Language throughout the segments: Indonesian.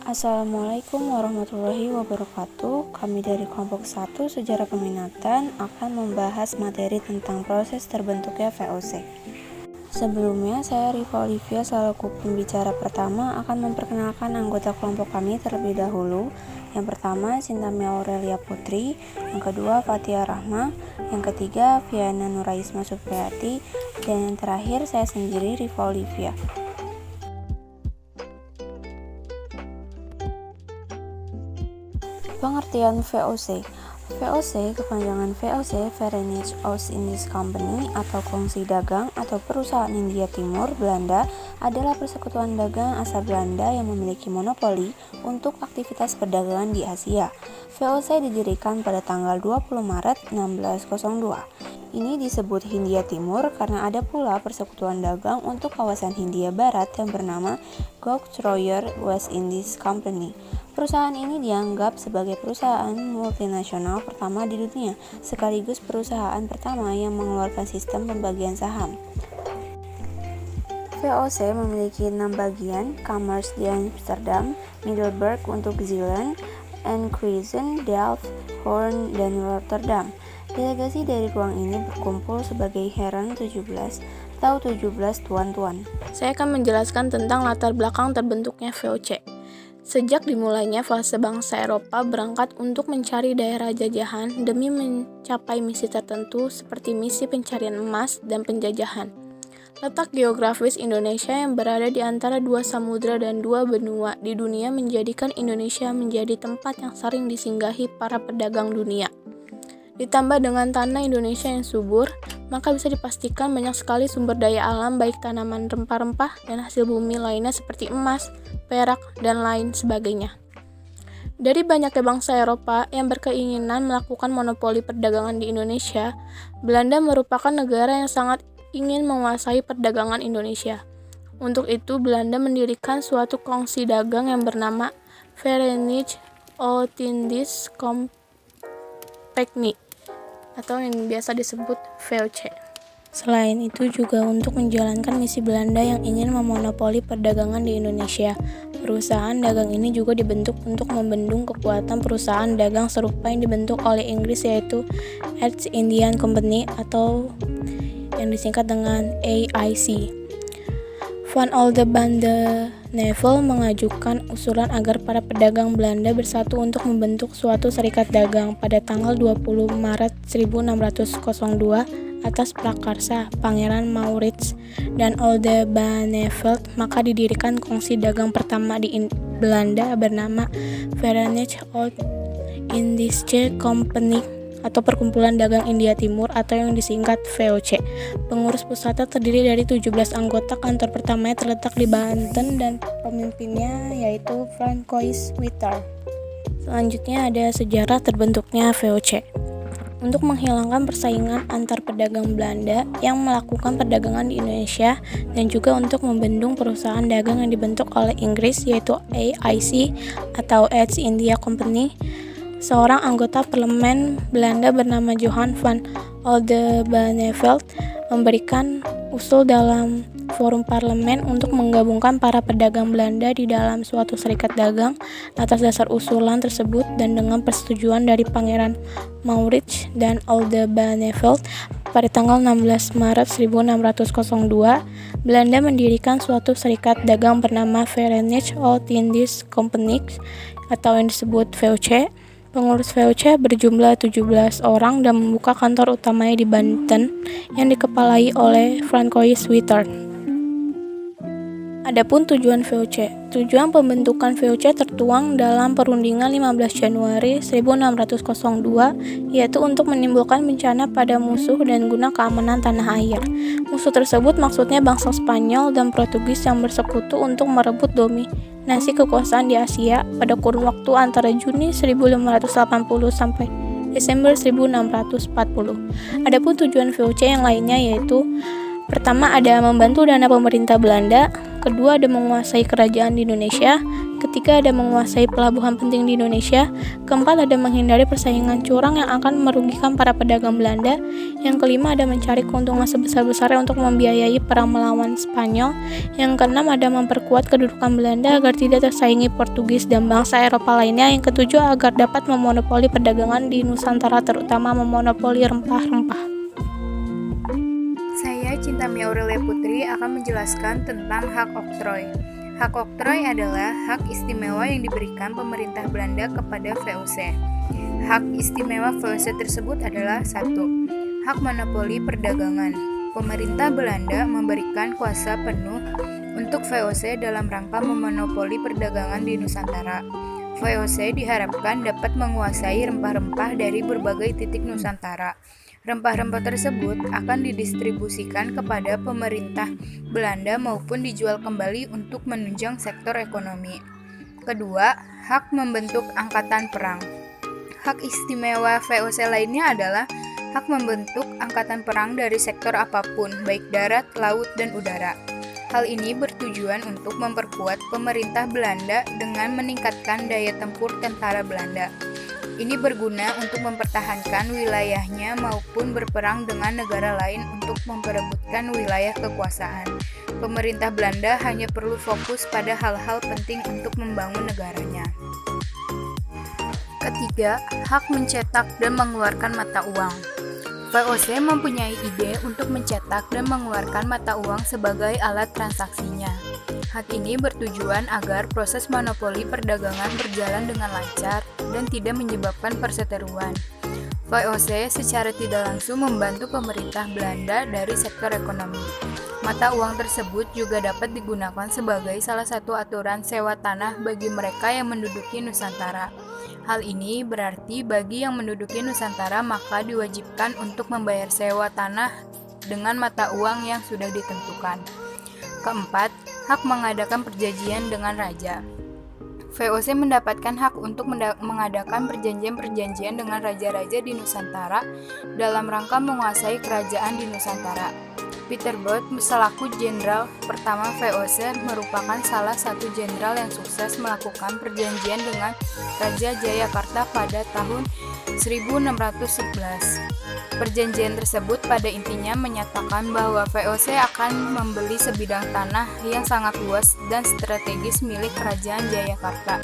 Assalamualaikum warahmatullahi wabarakatuh. Kami dari kelompok 1 Sejarah Peminatan akan membahas materi tentang proses terbentuknya VOC. Sebelumnya, saya Rifa Olivia selaku pembicara pertama akan memperkenalkan anggota kelompok kami terlebih dahulu. Yang pertama, Cintami Aurelia Putri. Yang kedua, Fatia Rahma. Yang ketiga, Viana Nuraisma Supriyati. Dan yang terakhir, saya sendiri, Rifa Olivia. Pengertian VOC. VOC kepanjangan VOC Verenigde Oost-Indische Company atau Kongsi Dagang atau Perusahaan Hindia Timur Belanda adalah persekutuan dagang asal Belanda yang memiliki monopoli untuk aktivitas perdagangan di Asia. VOC didirikan pada tanggal 20 Maret 1602. Ini disebut Hindia Timur karena ada pula persekutuan dagang untuk kawasan Hindia Barat yang bernama Gauck-Royer West Indies Company. Perusahaan ini dianggap sebagai perusahaan multinasional pertama di dunia, sekaligus perusahaan pertama yang mengeluarkan sistem pembagian saham. VOC memiliki 6 bagian, Kamers di Amsterdam, Middelburg untuk Zeeland, Enkhuizen, Delft, Hoorn, dan Rotterdam. Delegasi dari ruang ini berkumpul sebagai Heren 17 atau 17 tuan-tuan. Saya akan menjelaskan tentang latar belakang terbentuknya VOC. Sejak dimulainya fase bangsa Eropa berangkat untuk mencari daerah jajahan demi mencapai misi tertentu seperti misi pencarian emas dan penjajahan. Letak geografis Indonesia yang berada di antara 2 samudra dan 2 benua di dunia menjadikan Indonesia menjadi tempat yang sering disinggahi para pedagang dunia. Ditambah dengan tanah Indonesia yang subur, maka bisa dipastikan banyak sekali sumber daya alam baik tanaman rempah-rempah dan hasil bumi lainnya seperti emas, perak, dan lain sebagainya. Dari banyaknya bangsa Eropa yang berkeinginan melakukan monopoli perdagangan di Indonesia, Belanda merupakan negara yang sangat ingin menguasai perdagangan Indonesia. Untuk itu, Belanda mendirikan suatu kongsi dagang yang bernama Verenigde Oost-Indische Compagnie atau yang biasa disebut VOC. Selain itu juga untuk menjalankan misi Belanda yang ingin memonopoli perdagangan di Indonesia. Perusahaan dagang ini juga dibentuk untuk membendung kekuatan perusahaan dagang serupa yang dibentuk oleh Inggris yaitu East India Company atau yang disingkat dengan AIC. Van Oldenbarneveldt mengajukan usulan agar para pedagang Belanda bersatu untuk membentuk suatu serikat dagang pada tanggal 20 Maret 1602 atas prakarsa Pangeran Maurits dan Oldenbarneveldt, maka didirikan kongsi dagang pertama di Belanda bernama Verenigde Oost-Indische Compagnie atau Perkumpulan Dagang India Timur atau yang disingkat VOC. Pengurus pusatnya terdiri dari 17 anggota. Kantor pertamanya terletak di Banten dan pemimpinnya yaitu Francois Witter. Selanjutnya ada sejarah terbentuknya VOC. Untuk menghilangkan persaingan antar pedagang Belanda yang melakukan perdagangan di Indonesia dan juga untuk membendung perusahaan dagang yang dibentuk oleh Inggris yaitu AIC atau East India Company, seorang anggota parlemen Belanda bernama Johan van Oldenbarneveldt memberikan usul dalam forum parlemen untuk menggabungkan para pedagang Belanda di dalam suatu serikat dagang. Atas dasar usulan tersebut dan dengan persetujuan dari Pangeran Maurits dan Oldenbarneveldt, pada tanggal 16 Maret 1602, Belanda mendirikan suatu serikat dagang bernama Verenigde Oost-Indische Compagnie atau yang disebut VOC. Pengurus VOC berjumlah 17 orang dan membuka kantor utamanya di Banten yang dikepalai oleh Francois Witter. Adapun tujuan VOC. Tujuan pembentukan VOC tertuang dalam perundingan 15 Januari 1602 yaitu untuk menimbulkan bencana pada musuh dan guna keamanan tanah air. Musuh tersebut maksudnya bangsa Spanyol dan Portugis yang bersekutu untuk merebut dominasi kekuasaan di Asia pada kurun waktu antara Juni 1580 sampai Desember 1640. Adapun tujuan VOC yang lainnya yaitu pertama ada membantu dana pemerintah Belanda, kedua ada menguasai kerajaan di Indonesia, Ketiga, ada menguasai pelabuhan penting di Indonesia. Keempat, ada menghindari persaingan curang yang akan merugikan para pedagang Belanda. Yang kelima, ada mencari keuntungan sebesar-besarnya untuk membiayai perang melawan Spanyol. Yang keenam, ada memperkuat kedudukan Belanda agar tidak tersaingi Portugis dan bangsa Eropa lainnya. Yang ketujuh, agar dapat memonopoli perdagangan di Nusantara, terutama memonopoli rempah-rempah. Saya Cintami Aurelia Putri akan menjelaskan tentang hak oktroy. Hak oktroy adalah hak istimewa yang diberikan pemerintah Belanda kepada VOC. Hak istimewa VOC tersebut adalah 1. Hak monopoli perdagangan. Pemerintah Belanda memberikan kuasa penuh untuk VOC dalam rangka memonopoli perdagangan di Nusantara. VOC diharapkan dapat menguasai rempah-rempah dari berbagai titik Nusantara. Rempah-rempah tersebut akan didistribusikan kepada pemerintah Belanda maupun dijual kembali untuk menunjang sektor ekonomi. Kedua, hak membentuk angkatan perang. Hak istimewa VOC lainnya adalah hak membentuk angkatan perang dari sektor apapun, baik darat, laut, dan udara. Hal ini bertujuan untuk memperkuat pemerintah Belanda dengan meningkatkan daya tempur tentara Belanda. Ini berguna untuk mempertahankan wilayahnya maupun berperang dengan negara lain untuk memperebutkan wilayah kekuasaan. Pemerintah Belanda hanya perlu fokus pada hal-hal penting untuk membangun negaranya. Ketiga, hak mencetak dan mengeluarkan mata uang. VOC mempunyai ide untuk mencetak dan mengeluarkan mata uang sebagai alat transaksinya. Hak ini bertujuan agar proses monopoli perdagangan berjalan dengan lancar dan tidak menyebabkan perseteruan. VOC secara tidak langsung membantu pemerintah Belanda dari sektor ekonomi. Mata uang tersebut juga dapat digunakan sebagai salah satu aturan sewa tanah bagi mereka yang menduduki Nusantara. Hal ini berarti bagi yang menduduki Nusantara maka diwajibkan untuk membayar sewa tanah dengan mata uang yang sudah ditentukan. Keempat, hak mengadakan perjanjian dengan raja. VOC mendapatkan hak untuk mengadakan perjanjian-perjanjian dengan raja-raja di Nusantara dalam rangka menguasai kerajaan di Nusantara. Peter Both selaku jenderal pertama VOC merupakan salah satu jenderal yang sukses melakukan perjanjian dengan Raja Jayakarta pada tahun 1611. Perjanjian tersebut pada intinya menyatakan bahwa VOC akan membeli sebidang tanah yang sangat luas dan strategis milik Kerajaan Jayakarta.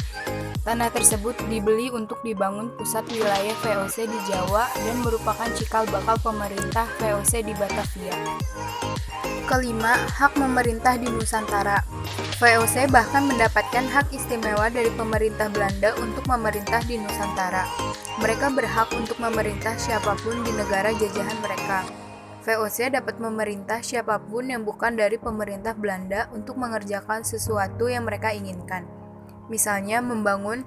Tanah tersebut dibeli untuk dibangun pusat wilayah VOC di Jawa dan merupakan cikal bakal pemerintah VOC di Batavia. Kelima, hak memerintah di Nusantara. VOC bahkan mendapatkan hak istimewa dari pemerintah Belanda untuk memerintah di Nusantara. Mereka berhak untuk memerintah siapapun di negara jajahan mereka. VOC dapat memerintah siapapun yang bukan dari pemerintah Belanda untuk mengerjakan sesuatu yang mereka inginkan. Misalnya membangun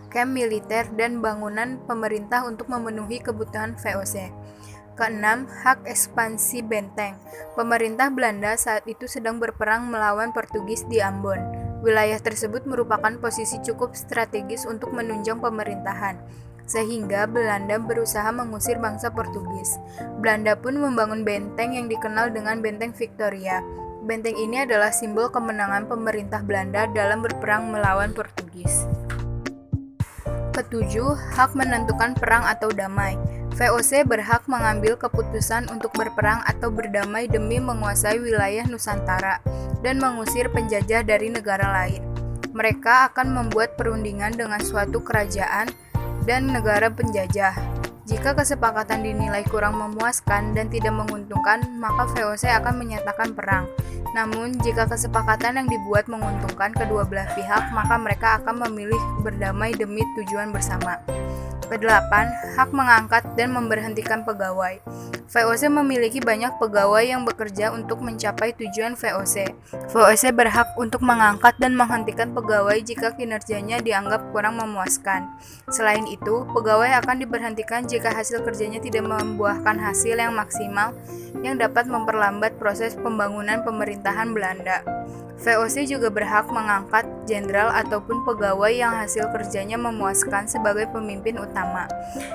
kamp militer dan bangunan pemerintah untuk memenuhi kebutuhan VOC. Keenam, hak ekspansi benteng. Pemerintah Belanda saat itu sedang berperang melawan Portugis di Ambon. Wilayah tersebut merupakan posisi cukup strategis untuk menunjang pemerintahan, sehingga Belanda berusaha mengusir bangsa Portugis. Belanda pun membangun benteng yang dikenal dengan Benteng Victoria. Benteng ini adalah simbol kemenangan pemerintah Belanda dalam berperang melawan Portugis. Ketujuh, hak menentukan perang atau damai. VOC berhak mengambil keputusan untuk berperang atau berdamai demi menguasai wilayah Nusantara dan mengusir penjajah dari negara lain. Mereka akan membuat perundingan dengan suatu kerajaan dan negara penjajah. Jika kesepakatan dinilai kurang memuaskan dan tidak menguntungkan, maka VOC akan menyatakan perang. Namun, jika kesepakatan yang dibuat menguntungkan kedua belah pihak, maka mereka akan memilih berdamai demi tujuan bersama. Kedelapan, hak mengangkat dan memberhentikan pegawai. VOC memiliki banyak pegawai yang bekerja untuk mencapai tujuan VOC. VOC berhak untuk mengangkat dan menghentikan pegawai jika kinerjanya dianggap kurang memuaskan. Selain itu, pegawai akan diberhentikan jika hasil kerjanya tidak membuahkan hasil yang maksimal yang dapat memperlambat proses pembangunan pemerintahan Belanda. VOC juga berhak mengangkat jenderal ataupun pegawai yang hasil kerjanya memuaskan sebagai pemimpin utama.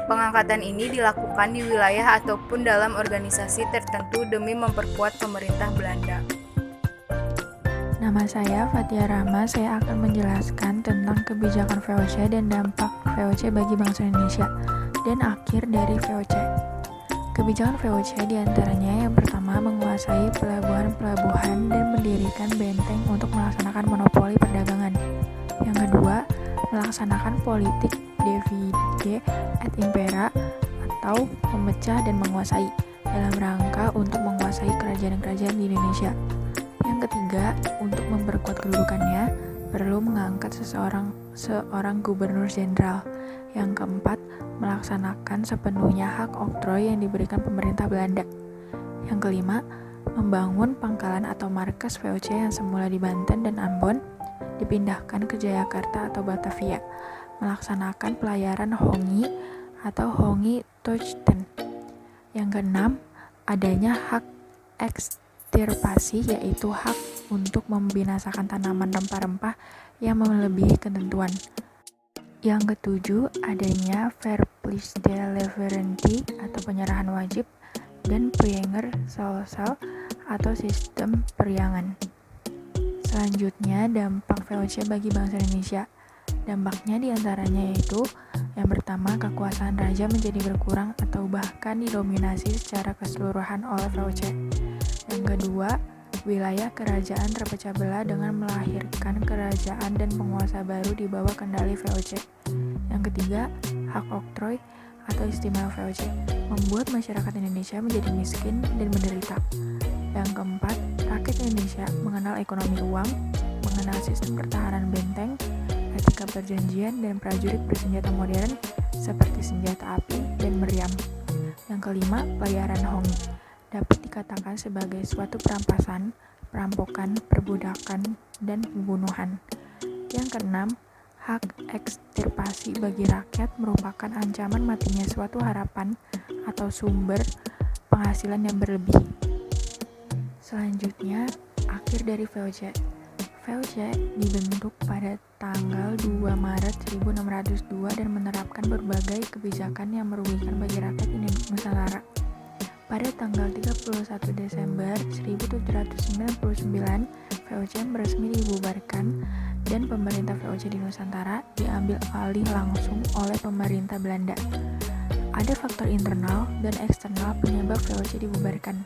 Pengangkatan ini dilakukan di wilayah ataupun dalam organisasi tertentu demi memperkuat pemerintah Belanda. Nama saya Fatia Rahma, saya akan menjelaskan tentang kebijakan VOC dan dampak VOC bagi bangsa Indonesia dan akhir dari VOC. Kebijakan VOC diantaranya yang pertama menguasai pelabuhan-pelabuhan dan mendirikan benteng untuk melaksanakan monopoli perdagangan. Yang kedua, melaksanakan politik divide et impera atau memecah dan menguasai dalam rangka untuk menguasai kerajaan-kerajaan di Indonesia. Yang ketiga, untuk memperkuat kedudukannya, perlu mengangkat seorang gubernur jenderal. Yang keempat, melaksanakan sepenuhnya hak oktroy yang diberikan pemerintah Belanda. Yang kelima, membangun pangkalan atau markas VOC yang semula di Banten dan Ambon, dipindahkan ke Jayakarta atau Batavia, melaksanakan pelayaran Hongi atau Hongi Tochten. Yang keenam, adanya hak ekstirpasi, yaitu hak untuk membinasakan tanaman rempah-rempah yang melebihi ketentuan. Yang ketujuh, adanya verplichtleverance atau penyerahan wajib dan Praenger-Salsal atau sistem periangan. Selanjutnya, dampak VOC bagi bangsa Indonesia. Dampaknya diantaranya yaitu yang pertama, kekuasaan raja menjadi berkurang atau bahkan didominasi secara keseluruhan oleh VOC. Yang kedua, wilayah kerajaan terpecah belah dengan melahirkan kerajaan dan penguasa baru di bawah kendali VOC. Yang ketiga, hak oktroy atau istimewa VOC membuat masyarakat Indonesia menjadi miskin dan menderita. Yang keempat, rakyat Indonesia mengenal ekonomi uang, mengenal sistem pertahanan benteng, etika perjanjian, dan prajurit bersenjata modern seperti senjata api dan meriam. Yang kelima, pelayaran Hongi dapat dikatakan sebagai suatu perampasan, perampokan, perbudakan, dan pembunuhan. Yang keenam, hak ekstirpasi bagi rakyat merupakan ancaman matinya suatu harapan atau sumber penghasilan yang berlebih. Selanjutnya, akhir dari VOC. VOC dibentuk pada tanggal 2 Maret 1602 dan menerapkan berbagai kebijakan yang merugikan bagi rakyat Nusantara. Pada tanggal 31 Desember 1799, VOC resmi dibubarkan dan pemerintah VOC di Nusantara diambil alih langsung oleh pemerintah Belanda. Ada faktor internal dan eksternal penyebab VOC dibubarkan.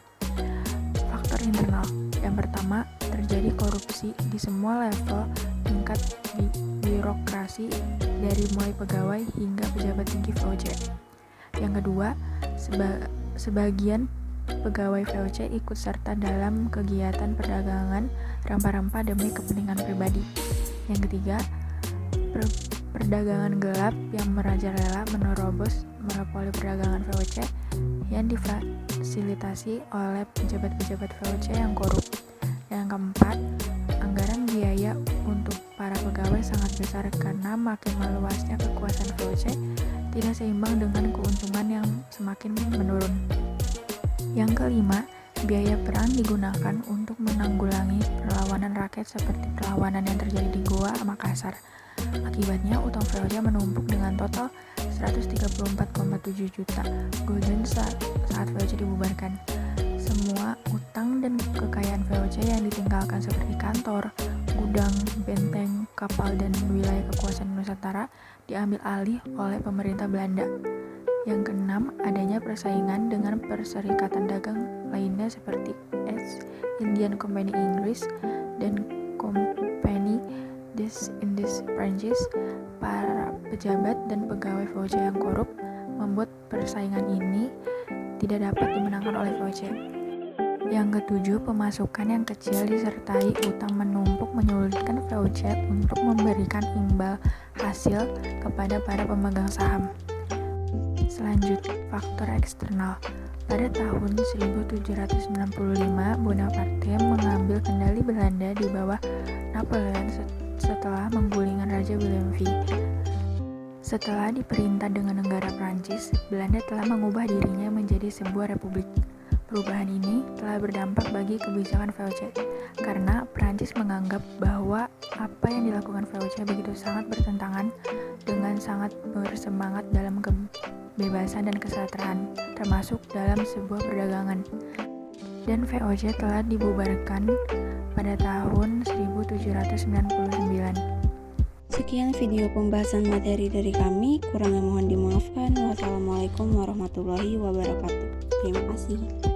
Faktor internal, yang pertama, terjadi korupsi di semua level tingkat birokrasi dari mulai pegawai hingga pejabat tinggi VOC. Yang kedua, sebagian pegawai VOC ikut serta dalam kegiatan perdagangan rempah-rempah demi kepentingan pribadi. Yang ketiga, perdagangan gelap yang merajalela menerobos monopoli perdagangan VOC yang difasilitasi oleh pejabat-pejabat VOC yang korup. Yang keempat, anggaran biaya untuk para pegawai sangat besar karena makin meluasnya kekuasaan VOC tidak seimbang dengan keuntungan yang semakin menurun. Yang kelima, biaya perang digunakan untuk menanggulangi perlawanan rakyat seperti perlawanan yang terjadi di Goa, Makassar. Akibatnya, utang VOC menumpuk dengan total 134,7 juta gulden saat VOC dibubarkan. Semua utang dan kekayaan VOC yang ditinggalkan seperti kantor, gudang, benteng, kapal, dan wilayah kekuasaan Nusantara diambil alih oleh pemerintah Belanda. Yang keenam, adanya persaingan dengan perserikatan dagang lainnya seperti East Indian Company Inggris dan Compagnie des Indes Prancis. Para pejabat dan pegawai VOC yang korup membuat persaingan ini tidak dapat dimenangkan oleh VOC. Yang ketujuh, pemasukan yang kecil disertai utang menumpuk menyulitkan VOC untuk memberikan imbal hasil kepada para pemegang saham. Selanjutnya, faktor eksternal. Pada tahun 1795, Bonaparte mengambil kendali Belanda di bawah Napoleon setelah menggulingkan Raja Willem V. Setelah diperintah dengan negara Prancis, Belanda telah mengubah dirinya menjadi sebuah republik. Perubahan ini telah berdampak bagi kebijakan VOC, karena Prancis menganggap bahwa apa yang dilakukan VOC begitu sangat bertentangan dengan sangat bersemangat dalam kebebasan dan kesejahteraan, termasuk dalam sebuah perdagangan. Dan VOC telah dibubarkan pada tahun Sekian video pembahasan materi dari kami, kurangnya mohon dimaafkan. Wassalamualaikum warahmatullahi wabarakatuh. Terima kasih.